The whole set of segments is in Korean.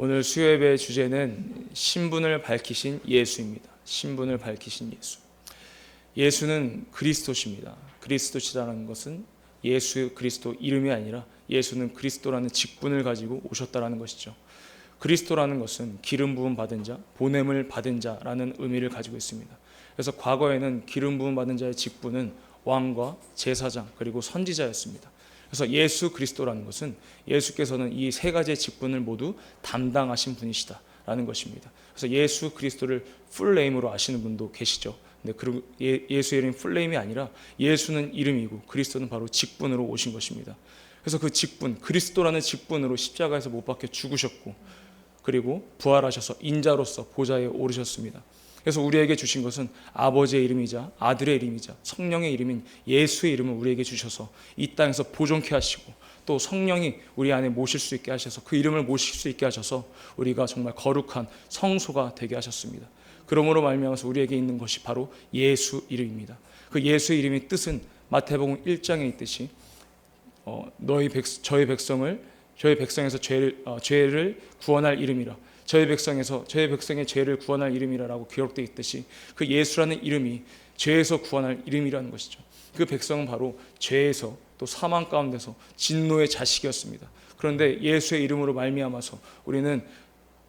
오늘 수요예배의 주제는 신분을 밝히신 예수입니다. 신분을 밝히신 예수. 예수는 그리스도십니다. 그리스도시라는 것은 예수 그리스도 이름이 아니라 예수는 그리스도라는 직분을 가지고 오셨다라는 것이죠. 그리스도라는 것은 기름 부음 받은 자, 보냄을 받은 자라는 의미를 가지고 있습니다. 그래서 과거에는 기름 부음 받은 자의 직분은 왕과 제사장 그리고 선지자였습니다. 그래서 예수 그리스도라는 것은 예수께서는 이 세 가지의 직분을 모두 담당하신 분이시다라는 것입니다. 그래서 예수 그리스도를 풀네임으로 아시는 분도 계시죠. 근데 예수의 이름이 풀네임이 아니라 예수는 이름이고 그리스도는 바로 직분으로 오신 것입니다. 그래서 그 직분, 그리스도라는 직분으로 십자가에서 못 박혀 죽으셨고 그리고 부활하셔서 인자로서 보좌에 오르셨습니다. 그래서 우리에게 주신 것은 아버지의 이름이자 아들의 이름이자 성령의 이름인 예수의 이름을 우리에게 주셔서 이 땅에서 보존케 하시고 또 성령이 우리 안에 모실 수 있게 하셔서 그 이름을 모실 수 있게 하셔서 우리가 정말 거룩한 성소가 되게 하셨습니다. 그러므로 말미암아서 우리에게 있는 것이 바로 예수 이름입니다. 그 예수의 이름의 뜻은 마태복음 1장에 있듯이 저희 백성에서 죄를 구원할 이름이라 저희 백성의 죄를 구원할 이름이라고 기록되어 있듯이 그 예수라는 이름이 죄에서 구원할 이름이라는 것이죠. 그 백성은 바로 죄에서 또 사망 가운데서 진노의 자식이었습니다. 그런데 예수의 이름으로 말미암아서 우리는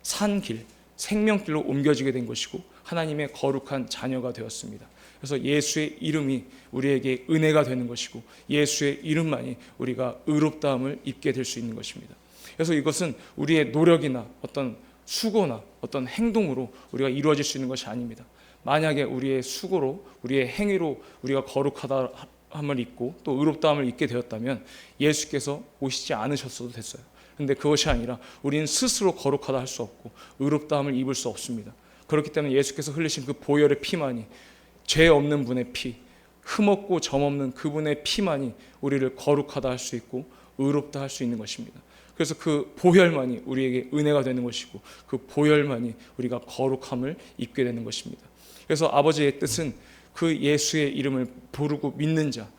산 길, 생명길로 옮겨지게 된 것이고 하나님의 거룩한 자녀가 되었습니다. 그래서 예수의 이름이 우리에게 은혜가 되는 것이고 예수의 이름만이 우리가 의롭다함을 입게 될 수 있는 것입니다. 그래서 이것은 우리의 노력이나 어떤 수고나 어떤 행동으로 우리가 이루어질 수 있는 것이 아닙니다. 만약에 우리의 수고로 우리의 행위로 우리가 거룩하다함을 입고 또 의롭다함을 입게 되었다면 예수께서 오시지 않으셨어도 됐어요. 그런데 그것이 아니라 우리는 스스로 거룩하다 할 수 없고 의롭다함을 입을 수 없습니다. 그렇기 때문에 예수께서 흘리신 그 보혈의 피만이 죄 없는 분의 피, 흠없고 점없는 그분의 피만이 우리를 거룩하다 할 수 있고 의롭다 할 수 있는 것입니다. 그래서 그 보혈만이 우리에게 은혜가 되는 것이고 그 보혈만이 우리가 거룩함을 입게 되는 것입니다. 그래서 아버지의 뜻은 그 예수의 이름을 부르고 믿는 자,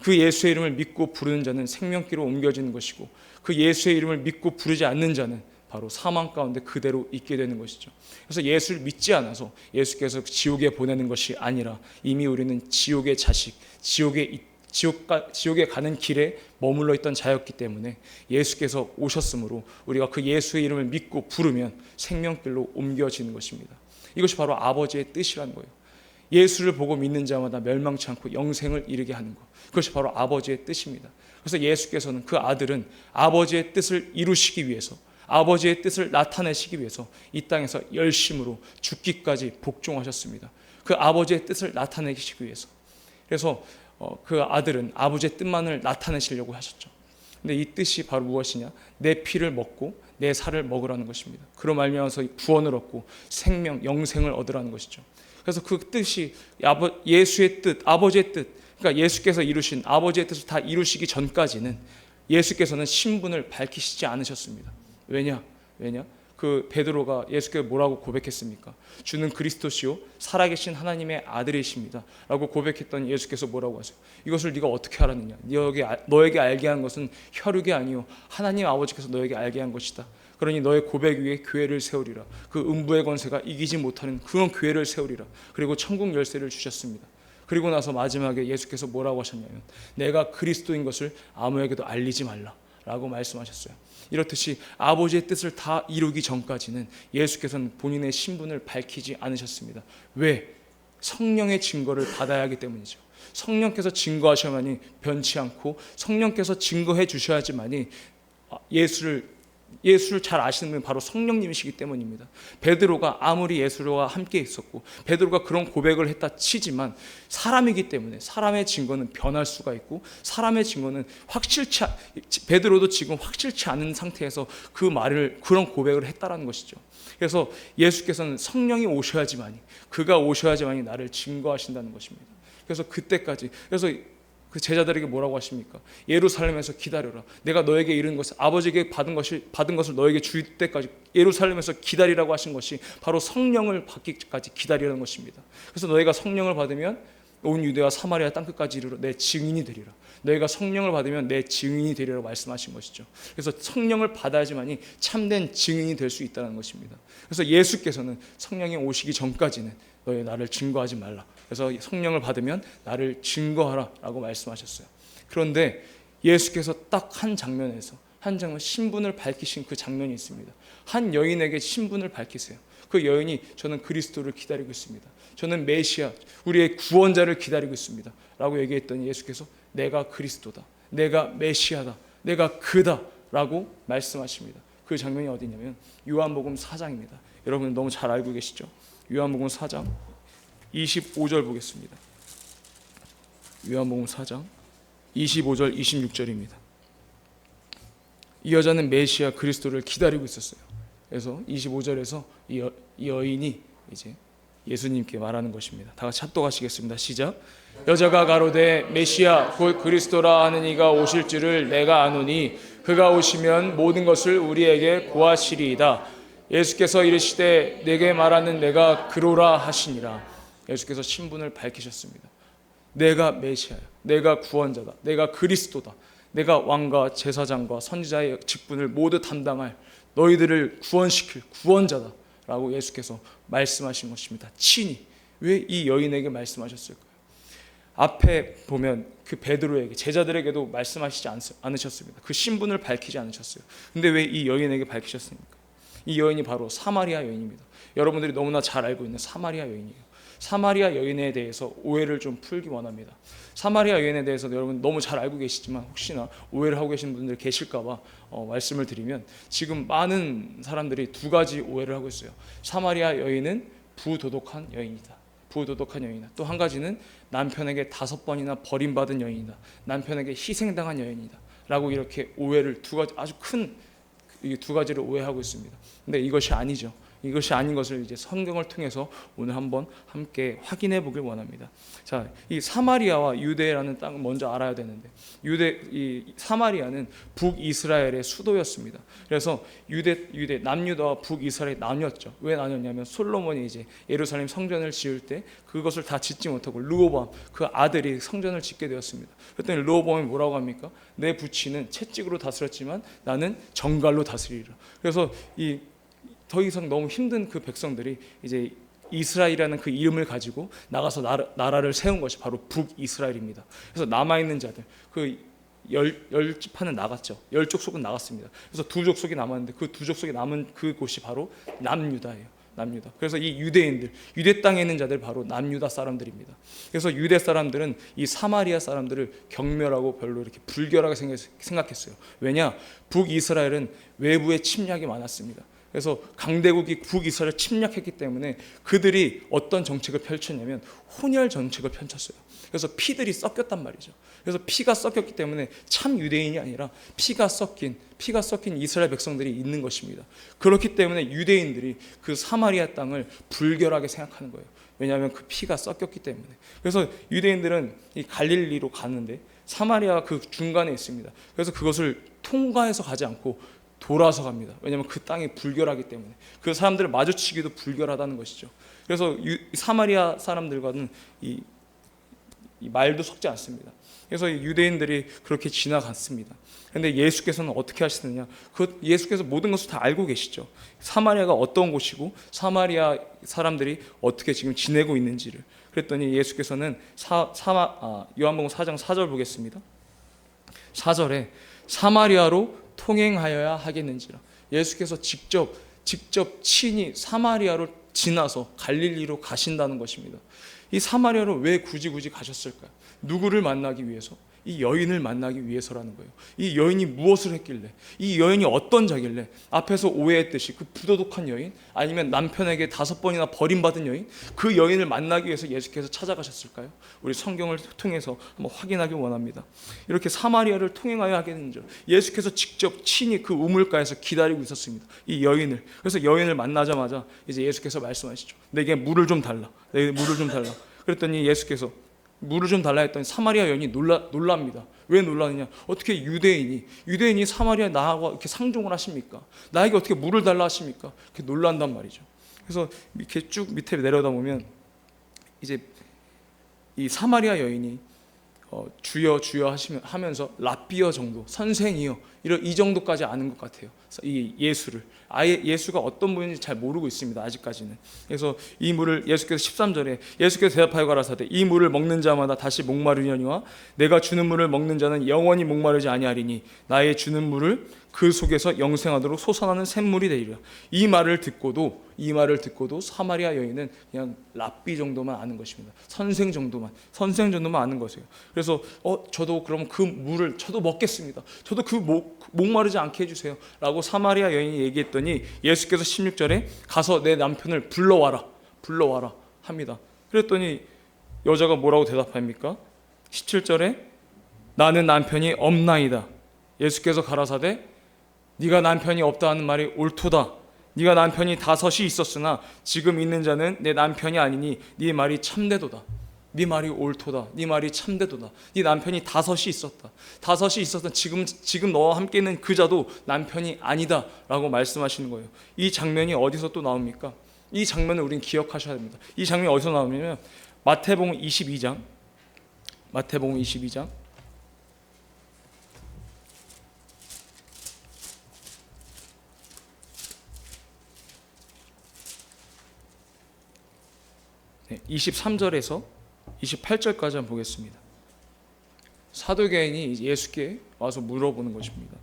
그 예수의 이름을 믿고 부르는 자는 생명길로 옮겨지는 것이고 그 예수의 이름을 믿고 부르지 않는 자는 바로 사망 가운데 그대로 있게 되는 것이죠. 그래서 예수를 믿지 않아서 예수께서 지옥에 보내는 것이 아니라 이미 우리는 지옥의 자식, 지옥에 가는 길에 머물러 있던 자였기 때문에 예수께서 오셨으므로 우리가 그 예수의 이름을 믿고 부르면 생명길로 옮겨지는 것입니다. 이것이 바로 아버지의 뜻이라는 거예요. 예수를 보고 믿는 자마다 멸망치 않고 영생을 이루게 하는 것, 그것이 바로 아버지의 뜻입니다. 그래서 예수께서는 그 아들은 아버지의 뜻을 이루시기 위해서, 아버지의 뜻을 나타내시기 위해서 이 땅에서 열심으로 죽기까지 복종하셨습니다. 그 아버지의 뜻을 나타내시기 위해서. 그래서 그 아들은 아버지의 뜻만을 나타내시려고 하셨죠. 근데 이 뜻이 바로 무엇이냐? 내 피를 먹고 내 살을 먹으라는 것입니다. 그로 말미암아서 구원을 얻고 생명, 영생을 얻으라는 것이죠. 그래서 그 뜻이 예수의 뜻, 아버지의 뜻, 그러니까 예수께서 이루신 아버지의 뜻을 다 이루시기 전까지는 예수께서는 신분을 밝히시지 않으셨습니다. 왜냐? 그 베드로가 예수께 뭐라고 고백했습니까? 주는 그리스도시요 살아계신 하나님의 아들이십니다 라고 고백했더니 예수께서 뭐라고 하세요? 이것을 네가 어떻게 알았느냐? 너에게 알게 한 것은 혈육이 아니요 하나님 아버지께서 너에게 알게 한 것이다. 그러니 너의 고백 위에 교회를 세우리라. 그 음부의 권세가 이기지 못하는 그런 교회를 세우리라. 그리고 천국 열쇠를 주셨습니다. 그리고 나서 마지막에 예수께서 뭐라고 하셨냐면 내가 그리스도인 것을 아무에게도 알리지 말라 라고 말씀하셨어요. 이렇듯이 아버지의 뜻을 다 이루기 전까지는 예수께서는 본인의 신분을 밝히지 않으셨습니다. 왜? 성령의 증거를 받아야 하기 때문이죠. 성령께서 증거하셔야만이 변치 않고 성령께서 증거해 주셔야지만이 예수를 잘 아시는 분은 바로 성령님이시기 때문입니다. 베드로가 아무리 예수와 함께 있었고 베드로가 그런 고백을 했다 치지만 사람이기 때문에 사람의 증거는 변할 수가 있고 사람의 증거는 베드로도 지금 확실치 않은 상태에서 그런 고백을 했다라는 것이죠. 그래서 예수께서는 성령이 오셔야지만이 그가 오셔야지만이 나를 증거하신다는 것입니다. 그래서 그때까지 그 제자들에게 뭐라고 하십니까? 예루살렘에서 기다려라. 내가 너에게 이른 것을 아버지에게 받은 것을 너에게 줄 때까지 예루살렘에서 기다리라고 하신 것이 바로 성령을 받기까지 기다리라는 것입니다. 그래서 너희가 성령을 받으면 온 유대와 사마리아 땅끝까지 이르러 내 증인이 되리라. 너희가 성령을 받으면 내 증인이 되리라고 말씀하신 것이죠. 그래서 성령을 받아야지만이 참된 증인이 될 수 있다는 것입니다. 그래서 예수께서는 성령이 오시기 전까지는 너희 나를 증거하지 말라. 그래서 성령을 받으면 나를 증거하라라고 말씀하셨어요. 그런데 예수께서 딱 한 장면에서 한 장면 신분을 밝히신 그 장면이 있습니다. 한 여인에게 신분을 밝히세요. 그 여인이 저는 그리스도를 기다리고 있습니다. 저는 메시아, 우리의 구원자를 기다리고 있습니다. 라고 얘기했더니 예수께서 내가 그리스도다. 내가 메시아다. 내가 그다. 라고 말씀하십니다. 그 장면이 어디냐면 요한복음 4장입니다. 여러분 너무 잘 알고 계시죠? 요한복음 4장 25절 보겠습니다. 요한복음 4장 25절 26절입니다. 이 여자는 메시아 그리스도를 기다리고 있었어요. 그래서 25절에서 이 여인이 이제 예수님께 말하는 것입니다. 다 같이 합독하시겠습니다. 시작. 여자가 가로되 메시아 곧 그리스도라 하는 이가 오실 줄을 내가 아노니 그가 오시면 모든 것을 우리에게 고하시리이다. 예수께서 이르시되 내게 말하는 내가 그로라 하시니라. 예수께서 신분을 밝히셨습니다. 내가 메시아야. 내가 구원자다. 내가 그리스도다. 내가 왕과 제사장과 선지자의 직분을 모두 담당할 너희들을 구원시킬 구원자다 라고 예수께서 말씀하신 것입니다. 친히. 왜 이 여인에게 말씀하셨을까요? 앞에 보면 그 베드로에게 제자들에게도 말씀하시지 않으셨습니다. 그 신분을 밝히지 않으셨어요. 근데 왜 이 여인에게 밝히셨습니까? 이 여인이 바로 사마리아 여인입니다. 여러분들이 너무나 잘 알고 있는 사마리아 여인이에요. 사마리아 여인에 대해서 오해를 좀 풀기 원합니다. 사마리아 여인에 대해서 여러분 너무 잘 알고 계시지만 혹시나 오해를 하고 계신 분들 계실까봐 말씀을 드리면 지금 많은 사람들이 두 가지 오해를 하고 있어요. 사마리아 여인은 부도덕한 여인이다. 부도덕한 여인이다. 또 한 가지는 남편에게 5번이나 버림받은 여인이다. 남편에게 희생당한 여인이다. 라고 이렇게 오해를 두 가지 아주 큰 두 가지를 오해하고 있습니다. 근데 이것이 아니죠. 이것이 아닌 것을 이제 성경을 통해서 오늘 한번 함께 확인해 보길 원합니다. 자, 이 사마리아와 유대라는 땅을 먼저 알아야 되는데 이 사마리아는 북이스라엘의 수도였습니다. 그래서 유대 남유다와 북이스라엘이 나뉘었죠. 왜 나뉘었냐면 솔로몬이 이제 예루살렘 성전을 지을 때 그것을 다 짓지 못하고 르호보암 그 아들이 성전을 짓게 되었습니다. 그랬더니 르호보암이 뭐라고 합니까? 내 부친은 채찍으로 다스렸지만 나는 정갈로 다스리리라. 그래서 더 이상 너무 힘든 그 백성들이 이제 이스라엘이라는 그 이름을 가지고 나가서 나라를 세운 것이 바로 북이스라엘입니다. 그래서 남아있는 자들 그 열 지파는 나갔죠. 10족속은 나갔습니다. 그래서 2족속이 남았는데 그 2족속이 남은 그곳이 바로 남유다예요. 남유다. 그래서 이 유대인들, 유대 땅에 있는 자들 바로 남유다 사람들입니다. 그래서 유대 사람들은 이 사마리아 사람들을 경멸하고 별로 이렇게 불결하게 생각했어요. 왜냐? 북이스라엘은 외부의 침략이 많았습니다. 그래서 강대국이 북이스라엘을 침략했기 때문에 그들이 어떤 정책을 펼쳤냐면 혼혈 정책을 펼쳤어요. 그래서 피들이 섞였단 말이죠. 그래서 피가 섞였기 때문에 참 유대인이 아니라 피가 섞인 이스라엘 백성들이 있는 것입니다. 그렇기 때문에 유대인들이 그 사마리아 땅을 불결하게 생각하는 거예요. 왜냐하면 그 피가 섞였기 때문에. 그래서 유대인들은 이 갈릴리로 가는데 사마리아가 그 중간에 있습니다. 그래서 그것을 통과해서 가지 않고 돌아서 갑니다. 왜냐하면 그 땅이 불결하기 때문에 그 사람들을 마주치기도 불결하다는 것이죠. 그래서 사마리아 사람들과는 이 말도 섞지 않습니다. 그래서 유대인들이 그렇게 지나갔습니다. 그런데 예수께서는 어떻게 하시느냐? 예수께서 모든 것을 다 알고 계시죠. 사마리아가 어떤 곳이고 사마리아 사람들이 어떻게 지금 지내고 있는지를. 그랬더니 예수께서는 요한복음 4장 4절 보겠습니다. 4절에 사마리아로 통행하여야 하겠는지라. 예수께서 직접 친히 사마리아로 지나서 갈릴리로 가신다는 것입니다. 이 사마리아로 왜 굳이 가셨을까요? 누구를 만나기 위해서? 이 여인을 만나기 위해서라는 거예요. 이 여인이 무엇을 했길래? 이 여인이 어떤 자길래? 앞에서 오해했듯이 그 부도덕한 여인? 아니면 남편에게 5번이나 버림받은 여인? 그 여인을 만나기 위해서 예수께서 찾아가셨을까요? 우리 성경을 통해서 한번 확인하기 원합니다. 이렇게 사마리아를 통행하여 하겠는지 예수께서 직접 친히 그 우물가에서 기다리고 있었습니다. 이 여인을. 그래서 여인을 만나자마자 이제 예수께서 말씀하시죠. 내게 물을 좀 달라. 내게 물을 좀 달라. 그랬더니 예수께서 물을 좀 달라 했더니 사마리아 여인이 놀랍니다. 왜 놀라느냐? 어떻게 유대인이 사마리아 나하고 이렇게 상종을 하십니까? 나에게 어떻게 물을 달라 하십니까? 이렇게 놀란단 말이죠. 그래서 이렇게 쭉 밑에 내려다 보면 이제 이 사마리아 여인이 주여 주여 하면서 랍비여 정도, 선생이여 이 정도까지 아는 것 같아요. 이 예수를 아예 예수가 어떤 분인지 잘 모르고 있습니다. 아직까지는. 그래서 이 물을 예수께서 13절에 예수께서 대답하여 가라사대 이 물을 먹는 자마다 다시 목마르려니와 내가 주는 물을 먹는 자는 영원히 목마르지 아니하리니 나의 주는 물을 그 속에서 영생하도록 솟아나는 샘물이 되리라. 이 말을 듣고도 사마리아 여인은 그냥 랍비 정도만 아는 것입니다. 선생 정도만 아는 것이에요. 그래서 저도 그럼 그 물을 저도 먹겠습니다. 저도 그 목마르지 않게 해주세요 라고 사마리아 여인이 얘기했더니 예수께서 16절에 가서 내 남편을 불러와라 합니다. 그랬더니 여자가 뭐라고 대답합니까? 17절에 나는 남편이 없나이다. 예수께서 가라사대 네가 남편이 없다 하는 말이 옳도다. 네가 남편이 5이 있었으나 지금 있는 자는 내 남편이 아니니 네 말이 참되도다. 네 말이 옳도다. 네 말이 참되도다. 네 남편이 5이 있었다. 5이 있었다. 지금 너와 함께 있는 그 자도 남편이 아니다 라고 말씀하시는 거예요. 이 장면이 어디서 또 나옵니까? 이 장면을 우린 기억하셔야 됩니다. 이 장면이 어디서 나오냐면 마태복음 22장 23절에서 28절까지 한번 보겠습니다. 사두개인이 예수께 와서 물어보는 것입니다.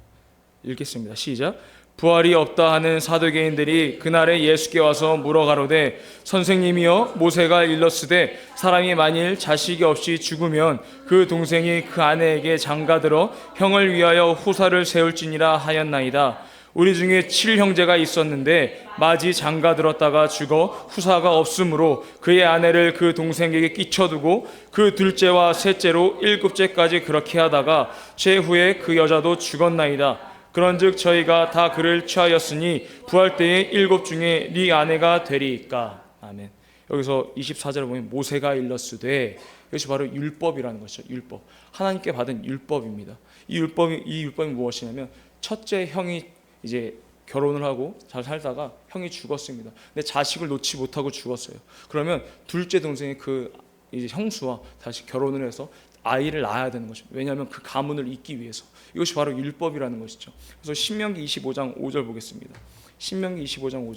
읽겠습니다. 시작. 부활이 없다 하는 사두개인들이 그날에 예수께 와서 물어가로되 선생님이여 모세가 일렀으되 사람이 만일 자식이 없이 죽으면 그 동생이 그 아내에게 장가들어 형을 위하여 후사를 세울지니라 하였나이다. 우리 중에 7형제가 있었는데 마지 장가들었다가 죽어 후사가 없으므로 그의 아내를 그 동생에게 끼쳐두고 그 둘째와 셋째로 7째까지 그렇게 하다가 최후에 그 여자도 죽었나이다. 그런즉 저희가 다 그를 취하였으니 부활 때에 7 중에 네 아내가 되리이까. 아멘. 여기서 24절을 보면 모세가 일렀으되 이것이 바로 율법이라는 것이죠. 율법. 하나님께 받은 율법입니다. 이 율법이 무엇이냐면 첫째 형이 이제 결혼을 하고 잘 살다가 형이 죽었습니다. 근데 자식을 놓지 못하고 죽었어요. 그러면 둘째 동생이 그 이제 형수와 다시 결혼을 해서 아이를 낳아야 되는 것입니다. 왜냐하면 그 가문을 잇기 위해서. 이것이 바로 율법이라는 것이죠. 그래서 신명기 25장 5절 보겠습니다. 신명기 25장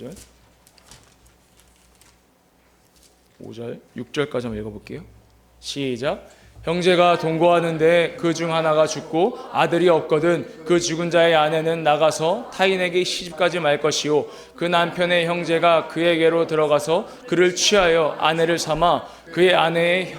5절 6절까지 한번 읽어볼게요. 시작. 형제가 동거하는데 그 중 하나가 죽고 아들이 없거든 그 죽은 자의 아내는 나가서 타인에게 시집가지 말 것이요 그 남편의 형제가 그에게로 들어가서 그를 취하여 아내를 삼아 그의 아내의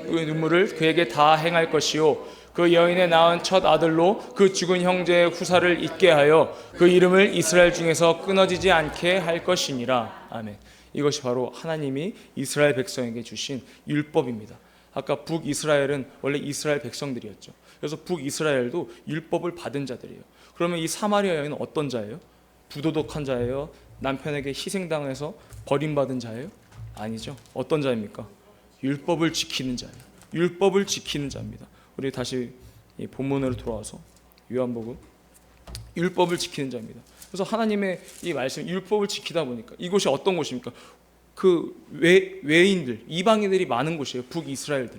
눈물을 그에게 다 행할 것이요 그 여인의 낳은 첫 아들로 그 죽은 형제의 후사를 잇게 하여 그 이름을 이스라엘 중에서 끊어지지 않게 할 것이니라. 아멘. 이것이 바로 하나님이 이스라엘 백성에게 주신 율법입니다. 아까 북이스라엘은 원래 이스라엘 백성들이었죠. 그래서 북이스라엘도 율법을 받은 자들이에요. 그러면 이 사마리아 여인은 어떤 자예요? 부도덕한 자예요? 남편에게 희생당해서 버림받은 자예요? 아니죠. 어떤 자입니까? 율법을 지키는 자예요. 율법을 지키는 자입니다. 우리 다시 이 본문으로 돌아와서 요한복음 율법을 지키는 자입니다. 그래서 하나님의 이 말씀 율법을 지키다 보니까 이곳이 어떤 곳입니까? 그 외인들, 이방인들이 많은 곳이에요. 북이스라엘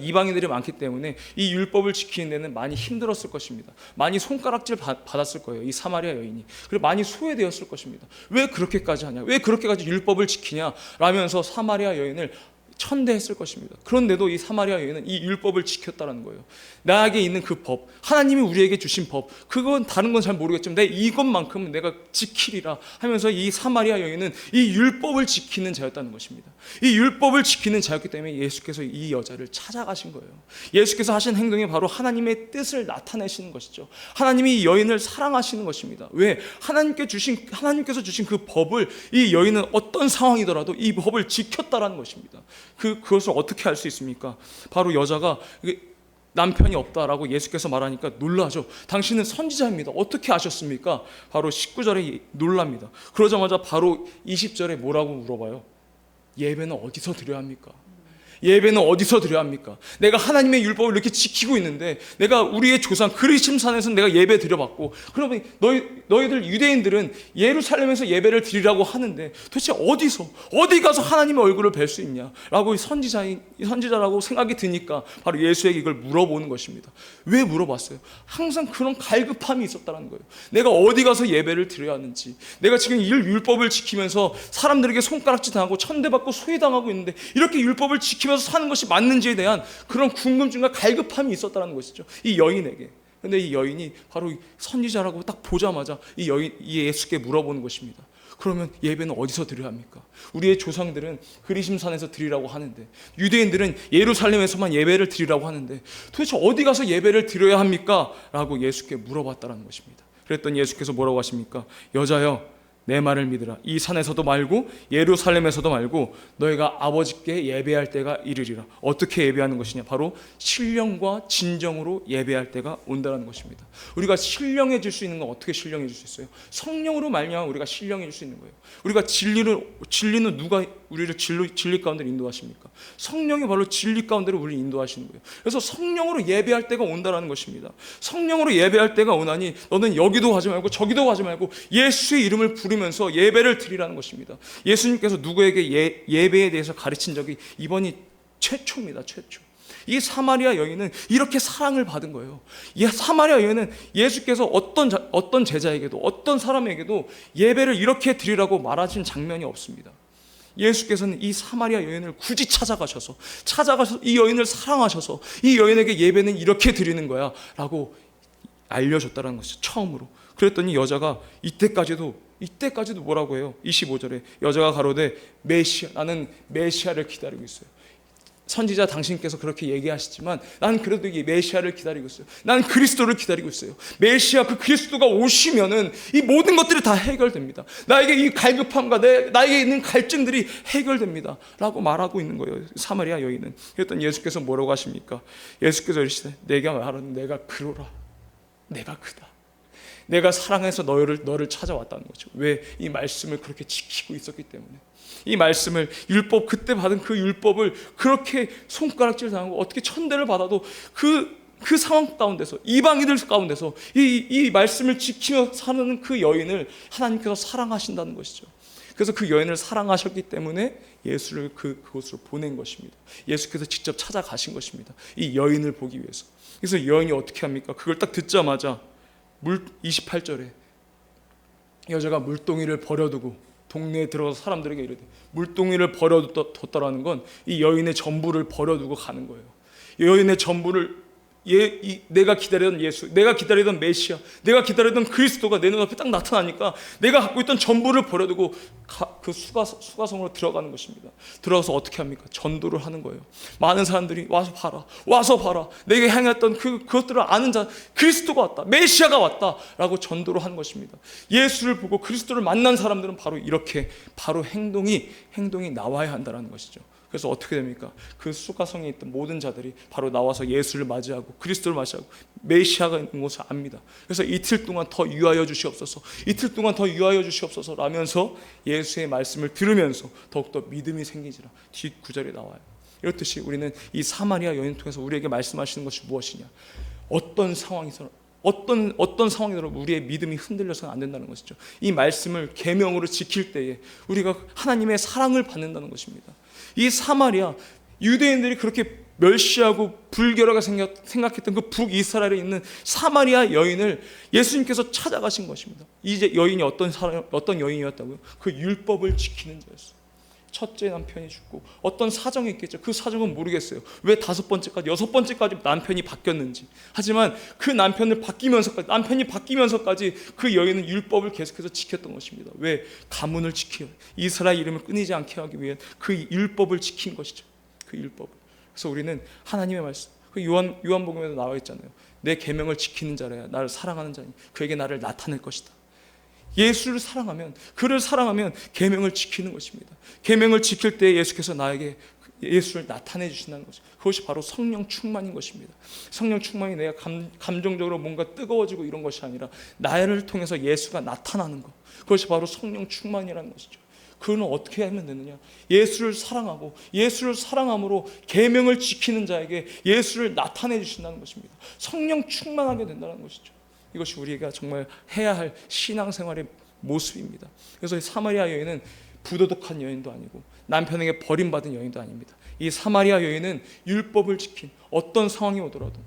이방인들이 많기 때문에 이 율법을 지키는 데는 많이 힘들었을 것입니다. 많이 손가락질 받았을 거예요. 이 사마리아 여인이. 그리고 많이 소외되었을 것입니다. 왜 그렇게까지 하냐? 왜 그렇게까지 율법을 지키냐? 라면서 사마리아 여인을 천대했을 것입니다. 그런데도 이 사마리아 여인은 이 율법을 지켰다는 거예요. 나에게 있는 그 법, 하나님이 우리에게 주신 법, 그건 다른 건 잘 모르겠지만 내 이것만큼은 내가 지키리라 하면서 이 사마리아 여인은 이 율법을 지키는 자였다는 것입니다. 이 율법을 지키는 자였기 때문에 예수께서 이 여자를 찾아가신 거예요. 예수께서 하신 행동이 바로 하나님의 뜻을 나타내시는 것이죠. 하나님이 이 여인을 사랑하시는 것입니다. 왜? 하나님께서 주신 그 법을 이 여인은 어떤 상황이더라도 이 법을 지켰다라는 것입니다. 그것을 어떻게 알 수 있습니까? 바로 여자가 남편이 없다라고 예수께서 말하니까 놀라죠. 당신은 선지자입니다. 어떻게 아셨습니까? 바로 19절에 놀랍니다. 그러자마자 바로 20절에 뭐라고 물어봐요? 예배는 어디서 드려야 합니까? 예배는 어디서 드려야 합니까? 내가 하나님의 율법을 이렇게 지키고 있는데, 내가 우리의 조상 그리심산에서 내가 예배 드려봤고, 그러면 너희들 유대인들은 예루살렘에서 예배를 드리라고 하는데 도대체 어디 가서 하나님의 얼굴을 뵐 수 있냐라고 선지자라고 생각이 드니까 바로 예수에게 이걸 물어보는 것입니다. 왜 물어봤어요? 항상 그런 갈급함이 있었다는 거예요. 내가 어디 가서 예배를 드려야 하는지, 내가 지금 율법을 지키면서 사람들에게 손가락질 당하고 천대받고 소외당하고 있는데 이렇게 율법을 지키면서 사는 것이 맞는지에 대한 그런 궁금증과 갈급함이 있었다는 것이죠, 이 여인에게. 근데 이 여인이 바로 선지자라고 딱 보자마자 이 예수께 물어보는 것입니다. 그러면 예배는 어디서 드려야 합니까? 우리의 조상들은 그리심산에서 드리라고 하는데, 유대인들은 예루살렘에서만 예배를 드리라고 하는데 도대체 어디 가서 예배를 드려야 합니까? 라고 예수께 물어봤다는 것입니다. 그랬더니 예수께서 뭐라고 하십니까? 여자여, 내 말을 믿으라. 이 산에서도 말고 예루살렘에서도 말고 너희가 아버지께 예배할 때가 이르리라. 어떻게 예배하는 것이냐? 바로 신령과 진정으로 예배할 때가 온다는 것입니다. 우리가 신령해질 수 있는 건 어떻게 신령해질 수 있어요? 성령으로 말미암아 우리가 신령해질 수 있는 거예요. 우리가 진리는 누가 우리를 진리 가운데로 인도하십니까? 성령이 바로 진리 가운데로 우리를 인도하시는 거예요. 그래서 성령으로 예배할 때가 온다는 것입니다. 성령으로 예배할 때가 오나니 너는 여기도 가지 말고 저기도 가지 말고 예수의 이름을 부르면서 예배를 드리라는 것입니다. 예수님께서 누구에게 예배에 대해서 가르친 적이 이번이 최초입니다. 최초. 이 사마리아 여인은 이렇게 사랑을 받은 거예요. 이 사마리아 여인은 예수께서 어떤 제자에게도 어떤 사람에게도 예배를 이렇게 드리라고 말하신 장면이 없습니다. 예수께서는 이 사마리아 여인을 굳이 찾아가셔서 이 여인을 사랑하셔서 이 여인에게 예배는 이렇게 드리는 거야 라고 알려줬다는 것이죠, 처음으로. 그랬더니 여자가 이때까지도 뭐라고 해요? 25절에 여자가 가로되 나는 메시아를 기다리고 있어요. 선지자 당신께서 그렇게 얘기하시지만 난 그래도 이 메시아를 기다리고 있어요. 난 그리스도를 기다리고 있어요. 메시아, 그 그리스도가 오시면은 이 모든 것들이 다 해결됩니다. 나에게 이 갈급함과 나에게 있는 갈증들이 해결됩니다 라고 말하고 있는 거예요, 사마리아 여인은. 그랬더니 예수께서 뭐라고 하십니까? 예수께서 이르시되 내가 말하는 내가 그로라. 내가 그다. 내가 사랑해서 너를 찾아왔다는 거죠. 왜? 이 말씀을 그렇게 지키고 있었기 때문에. 이 말씀을, 그때 받은 그 율법을 그렇게 손가락질 당하고 어떻게 천대를 받아도 그 상황 가운데서, 이방인들 가운데서 이 말씀을 지키며 사는 그 여인을 하나님께서 사랑하신다는 것이죠. 그래서 그 여인을 사랑하셨기 때문에 예수를 그곳으로 보낸 것입니다. 예수께서 직접 찾아가신 것입니다, 이 여인을 보기 위해서. 그래서 여인이 어떻게 합니까? 그걸 딱 듣자마자 28절에 여자가 물동이를 버려두고 동네에 들어가서 사람들에게 이르되, 물동이를 버려뒀다라는 건 이 여인의 전부를 버려두고 가는 거예요. 여인의 전부를, 내가 기다리던 예수, 내가 기다리던 메시아, 내가 기다리던 그리스도가 내 눈앞에 딱 나타나니까 내가 갖고 있던 전부를 버려두고 그 수가성으로 들어가는 것입니다. 들어가서 어떻게 합니까? 전도를 하는 거예요. 많은 사람들이 와서 봐라 내게 행했던 그것들을 아는 자, 그리스도가 왔다, 메시아가 왔다 라고 전도를 하는 것입니다. 예수를 보고 그리스도를 만난 사람들은 바로 이렇게 행동이 나와야 한다는 것이죠. 그래서 어떻게 됩니까? 그 수가성에 있던 모든 자들이 바로 나와서 예수를 맞이하고 그리스도를 맞이하고 메시아가 있는 것을 압니다. 그래서 이틀 동안 더 유하여 주시옵소서 라면서 예수의 말씀을 들으면서 더욱더 믿음이 생기지라. 뒷구절에 나와요. 이렇듯이 우리는 이 사마리아 여인을 통해서 우리에게 말씀하시는 것이 무엇이냐, 어떤 상황이더라도 우리의 믿음이 흔들려서는 안 된다는 것이죠. 이 말씀을 계명으로 지킬 때에 우리가 하나님의 사랑을 받는다는 것입니다. 이 사마리아 유대인들이 그렇게 멸시하고 불결하게 생각했던 그 북이스라엘에 있는 사마리아 여인을 예수님께서 찾아가신 것입니다. 이제 여인이 어떤 여인이었다고요? 그 율법을 지키는 자였어요. 첫째 남편이 죽고 어떤 사정이 있겠죠. 그 사정은 모르겠어요. 왜 5번째까지 6번째까지 남편이 바뀌었는지. 하지만 그 남편이 바뀌면서까지 그 여인은 율법을 계속해서 지켰던 것입니다. 왜? 가문을 지키려, 이스라엘 이름을 끊이지 않게 하기 위해 그 율법을 지킨 것이죠. 그 율법을. 그래서 우리는 하나님의 말씀, 그 요한복음에도 나와 있잖아요. 내 계명을 지키는 자라야 나를 사랑하는 자니 그에게 나를 나타낼 것이다. 예수를 사랑하면, 그를 사랑하면 계명을 지키는 것입니다. 계명을 지킬 때 예수께서 나에게 예수를 나타내 주신다는 것이죠. 그것이 바로 성령 충만인 것입니다. 성령 충만이 내가 감정적으로 뭔가 뜨거워지고 이런 것이 아니라 나를 통해서 예수가 나타나는 것, 그것이 바로 성령 충만이라는 것이죠. 그거는 어떻게 하면 되느냐? 예수를 사랑하고 예수를 사랑함으로 계명을 지키는 자에게 예수를 나타내 주신다는 것입니다. 성령 충만하게 된다는 것이죠. 이것이 우리가 정말 해야 할 신앙생활의 모습입니다. 그래서 이 사마리아 여인은 부도덕한 여인도 아니고 남편에게 버림받은 여인도 아닙니다. 이 사마리아 여인은 율법을 지킨, 어떤 상황이 오더라도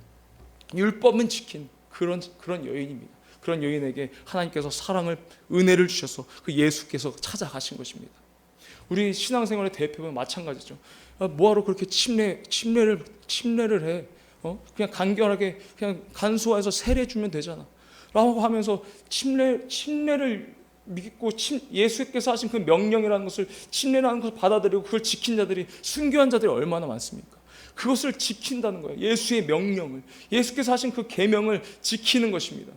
율법은 지킨 그런 여인입니다. 그런 여인에게 하나님께서 사랑을, 은혜를 주셔서 그 예수께서 찾아가신 것입니다. 우리 신앙생활의 대표는 마찬가지죠. 뭐하러 그렇게 침례를 해? 그냥 간결하게 그냥 간소화해서 세례 주면 되잖아 라고 하면서 침례를 믿고 예수께서 하신 그 명령이라는 것을, 침례라는 것을 받아들이고 그걸 지킨 자들이, 순교한 자들이 얼마나 많습니까? 그것을 지킨다는 거예요. 예수의 명령을, 예수께서 하신 그 계명을 지키는 것입니다.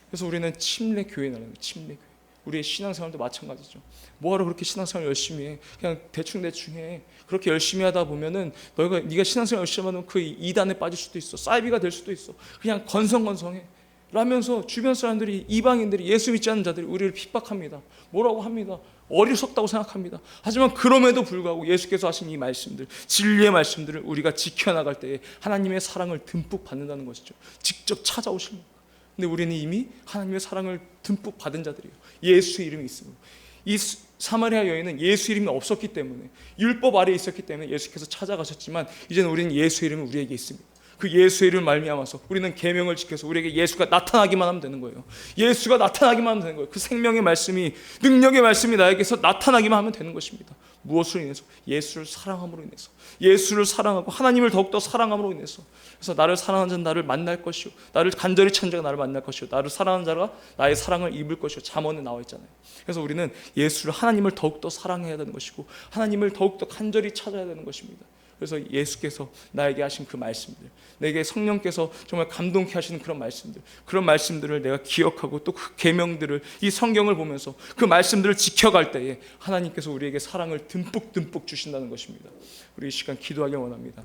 그래서 우리는 침례교회라는 거예요. 침례교회. 우리의 신앙생활도 마찬가지죠. 뭐하러 그렇게 신앙생활 열심히 해? 그냥 대충 해. 그렇게 열심히 하다 보면은 네가 신앙생활 열심히 하면 그 이단에 빠질 수도 있어. 사이비가 될 수도 있어. 그냥 건성건성해 라면서 주변 사람들이, 이방인들이, 예수 믿지 않는 자들이 우리를 핍박합니다. 뭐라고 합니다. 어리석다고 생각합니다. 하지만 그럼에도 불구하고 예수께서 하신 이 말씀들, 진리의 말씀들을 우리가 지켜나갈 때에 하나님의 사랑을 듬뿍 받는다는 것이죠. 직접 찾아오십니다. 근데 우리는 이미 하나님의 사랑을 듬뿍 받은 자들이에요. 예수의 이름이 있습니다. 이 사마리아 여인은 예수 이름이 없었기 때문에, 율법 아래에 있었기 때문에 예수께서 찾아가셨지만, 이제는 우리는 예수 이름이 우리에게 있습니다. 그 예수의 이름을 말미암아서 우리는 계명을 지켜서 우리에게 예수가 나타나기만 하면 되는 거예요. 예수가 나타나기만 하면 되는 거예요. 그 생명의 말씀이, 능력의 말씀이 나에게서 나타나기만 하면 되는 것입니다. 무엇으로 인해서? 예수를 사랑함으로 인해서. 예수를 사랑하고 하나님을 더욱더 사랑함으로 인해서. 그래서 나를 사랑하는 자는 나를 만날 것이요, 나를 간절히 찾는 자가 나를 만날 것이요, 나를 사랑하는 자가 나의 사랑을 입을 것이요, 잠언에 나와 있잖아요. 그래서 우리는 예수를, 하나님을 더욱더 사랑해야 되는 것이고 하나님을 더욱더 간절히 찾아야 되는 것입니다. 그래서 예수께서 나에게 하신 그 말씀들, 내게 성령께서 정말 감동케 하시는 그런 말씀들, 그런 말씀들을 내가 기억하고 또 그 계명들을, 이 성경을 보면서 그 말씀들을 지켜갈 때에 하나님께서 우리에게 사랑을 듬뿍 주신다는 것입니다. 우리 이 시간 기도하기 원합니다.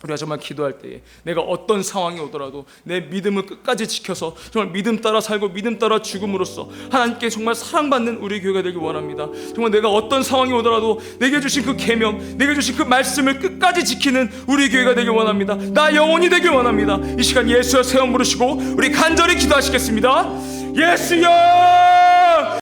우리가 정말 기도할 때에 내가 어떤 상황이 오더라도 내 믿음을 끝까지 지켜서 정말 믿음 따라 살고 믿음 따라 죽음으로써 하나님께 정말 사랑받는 우리 교회가 되길 원합니다. 정말 내가 어떤 상황이 오더라도 내게 주신 그 계명, 내게 주신 그 말씀을 끝까지 지키는 우리 교회가 되길 원합니다. 나 영혼이 되길 원합니다. 이 시간 예수여 세 번 부르시고 우리 간절히 기도하시겠습니다. 예수여!